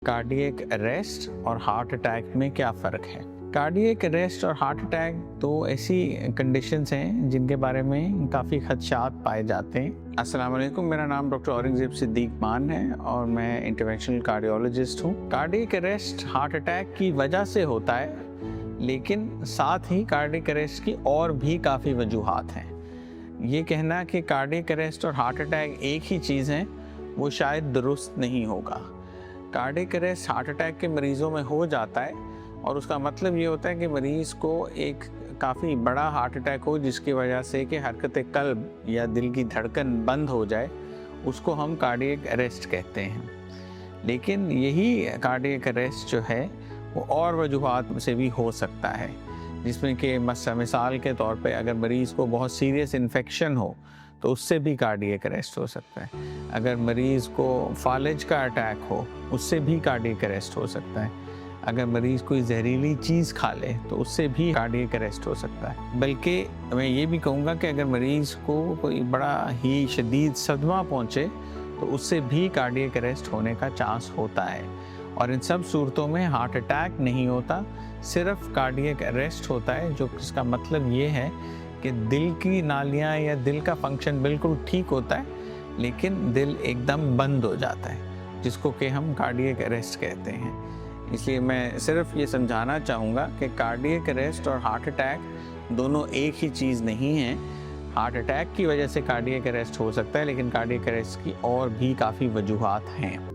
Cardiac arrest और heart attack में क्या फ़र्क है? कार्डियक अरेस्ट और हार्ट अटैक दो ऐसी कंडीशंस हैं जिनके बारे में काफ़ी खदशात पाए जाते हैं। अस्सलाम वालेकुम, मेरा नाम डॉक्टर औरंगज़ेब सिद्दीक मान है और मैं इंटरवेंशनल कार्डियोलॉजिस्ट हूँ। कार्डियक अरेस्ट हार्ट अटैक की वजह से होता है, लेकिन साथ ही कार्डियक अरेस्ट की और भी काफ़ी वजूहात हैं। ये कहना कि कार्डियक अरेस्ट और हार्ट अटैक एक ही चीज़ हैं, वो शायद दुरुस्त नहीं होगा। कार्डियक अरेस्ट हार्ट अटैक के मरीज़ों में हो जाता है और उसका मतलब ये होता है कि मरीज़ को एक काफ़ी बड़ा हार्ट अटैक हो जिसकी वजह से कि हरकत कल्ब या दिल की धड़कन बंद हो जाए, उसको हम कार्डियक अरेस्ट कहते हैं। लेकिन यही कार्डियक अरेस्ट जो है वो और वजूहात से भी हो सकता है, जिसमें कि मिसाल के तौर पे अगर मरीज़ को बहुत सीरियस इन्फेक्शन हो तो उससे भी कार्डियक अरेस्ट हो सकता है। अगर मरीज़ को फालिज का अटैक हो उससे भी कार्डियक अरेस्ट हो सकता है। अगर मरीज़ कोई जहरीली चीज़ खा ले तो उससे भी कार्डियक अरेस्ट हो सकता है। बल्कि मैं ये भी कहूँगा कि अगर मरीज़ को कोई बड़ा ही शदीद सदमा पहुँचे तो उससे भी कार्डियक अरेस्ट होने का चांस होता है। और इन सब सूरतों में हार्ट अटैक नहीं होता, सिर्फ कार्डियक अरेस्ट होता है, जो इसका मतलब ये है कि दिल की नालियाँ या दिल का फंक्शन बिल्कुल ठीक होता है, लेकिन दिल एकदम बंद हो जाता है, जिसको कि हम कार्डियक अरेस्ट कहते हैं। इसलिए मैं सिर्फ ये समझाना चाहूँगा कि कार्डियक अरेस्ट और हार्ट अटैक दोनों एक ही चीज़ नहीं है। हार्ट अटैक की वजह से कार्डियक अरेस्ट हो सकता है, लेकिन कार्डियक अरेस्ट की और भी काफ़ी वजूहात हैं।